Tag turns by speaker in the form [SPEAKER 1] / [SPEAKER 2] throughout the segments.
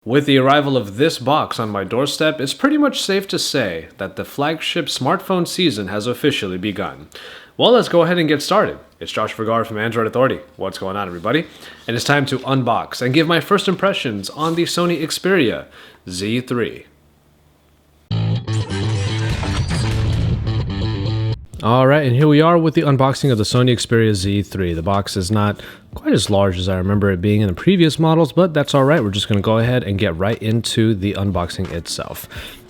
[SPEAKER 1] With the arrival of this box on my doorstep, it's pretty much safe to say that the flagship smartphone season has officially begun. Well, let's go ahead and get started. It's Josh Vergara from Android Authority. What's going on, everybody? And it's time to unbox and give my first impressions on the Sony Xperia Z3. Alright, and here we are with the unboxing of the Sony Xperia Z3. The box is not quite as large as I remember it being in the previous models, but that's alright. We're just going to go ahead and get right into the unboxing itself.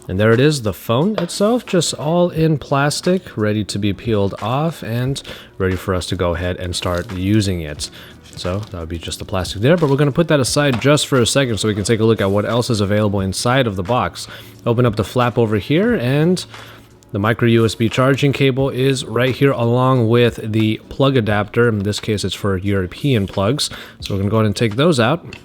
[SPEAKER 1] And there it is, the phone itself, just all in plastic, ready to be peeled off and ready for us to go ahead and start using it. So that would be just the plastic there, but we're going to put that aside just for a second so we can take a look at what else is available inside of the box. Open up the flap over here, and the micro USB charging cable is right here along with the plug adapter. In this case, it's for European plugs. So we're going to go ahead and take those out.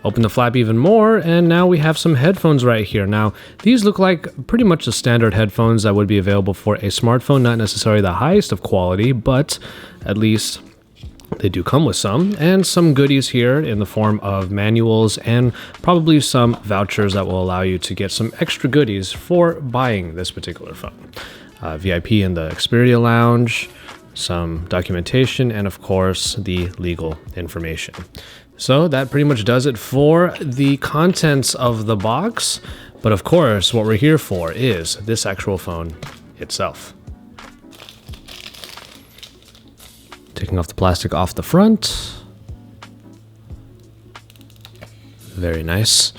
[SPEAKER 1] Open the flap even more, and now we have some headphones right here. Now, these look like pretty much the standard headphones that would be available for a smartphone, not necessarily the highest of quality, but at least they do come with some goodies here in the form of manuals and probably some vouchers that will allow you to get some extra goodies for buying this particular phone. VIP in the Xperia Lounge, some documentation, and of course the legal information. So that pretty much does it for the contents of the box. But of course, what we're here for is this actual phone itself. Taking off the plastic off the front. Very nice.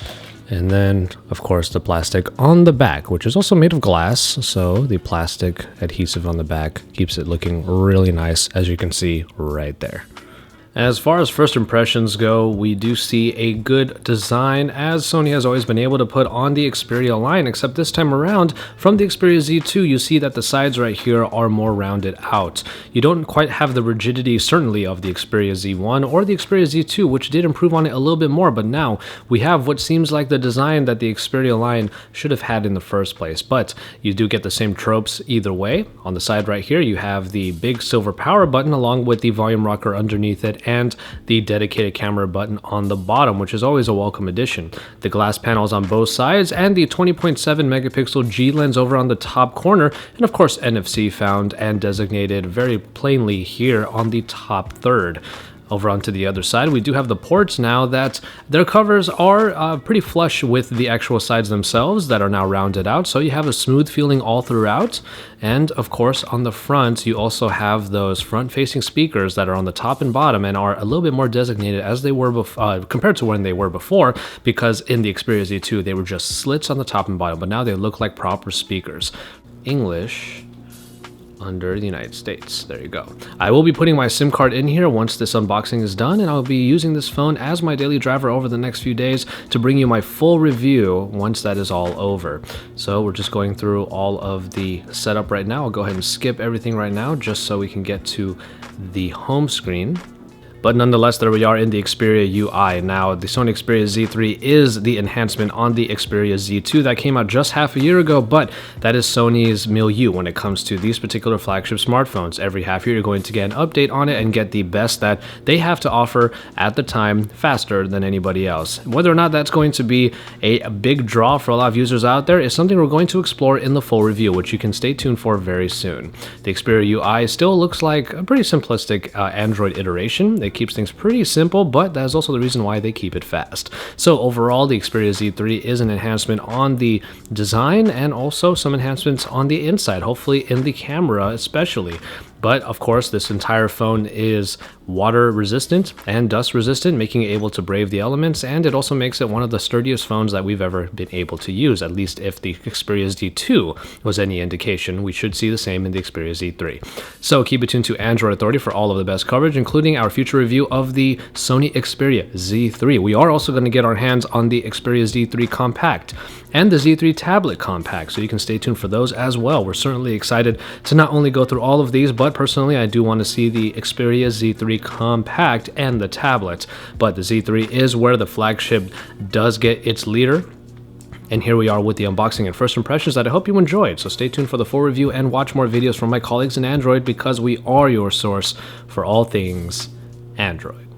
[SPEAKER 1] And then, of course, the plastic on the back, which is also made of glass. So the plastic adhesive on the back keeps it looking really nice, as you can see right there. As far as first impressions go, we do see a good design, as Sony has always been able to put on the Xperia line, except this time around, from the Xperia Z2, you see that the sides right here are more rounded out. You don't quite have the rigidity, certainly, of the Xperia Z1 or the Xperia Z2, which did improve on it a little bit more, but now we have what seems like the design that the Xperia line should have had in the first place. But you do get the same tropes either way. On the side right here, you have the big silver power button along with the volume rocker underneath it, and the dedicated camera button on the bottom, which is always a welcome addition. The glass panels on both sides, and the 20.7 megapixel G lens over on the top corner, and of course NFC found and designated very plainly here on the top third. Over onto the other side, we do have the ports now that their covers are pretty flush with the actual sides themselves that are now rounded out, so you have a smooth feeling all throughout. And of course, on the front, you also have those front-facing speakers that are on the top and bottom and are a little bit more designated as they were compared to when they were before, because in the Xperia Z2, they were just slits on the top and bottom, but now they look like proper speakers. English under the United States. There you go. I will be putting my SIM card in here once this unboxing is done, and I'll be using this phone as my daily driver over the next few days to bring you my full review once that is all over. So we're just going through all of the setup right now. I'll go ahead and skip everything right now just so we can get to the home screen. But nonetheless, there we are in the Xperia UI. Now, the Sony Xperia Z3 is the enhancement on the Xperia Z2 that came out just half a year ago, but that is Sony's milieu when it comes to these particular flagship smartphones. Every half year, you're going to get an update on it and get the best that they have to offer at the time, faster than anybody else. Whether or not that's going to be a big draw for a lot of users out there is something we're going to explore in the full review, which you can stay tuned for very soon. The Xperia UI still looks like a pretty simplistic Android iteration. It keeps things pretty simple, but that is also the reason why they keep it fast. So overall, the Xperia Z3 is an enhancement on the design and also some enhancements on the inside, hopefully in the camera especially. But of course, this entire phone is water resistant and dust resistant, making it able to brave the elements, and it also makes it one of the sturdiest phones that we've ever been able to use. At least if the Xperia Z2 was any indication, we should see the same in the Xperia Z3. So keep it tuned to Android Authority for all of the best coverage, including our future review of the Sony Xperia Z3. We are also going to get our hands on the Xperia Z3 Compact and the Z3 Tablet Compact, so you can stay tuned for those as well. We're certainly excited to not only go through all of these, but personally, I do want to see the Xperia Z3 Compact and the tablet. But the Z3 is where the flagship does get its leader. And here we are with the unboxing and first impressions that I hope you enjoyed. So stay tuned for the full review and watch more videos from my colleagues in Android, because we are your source for all things Android.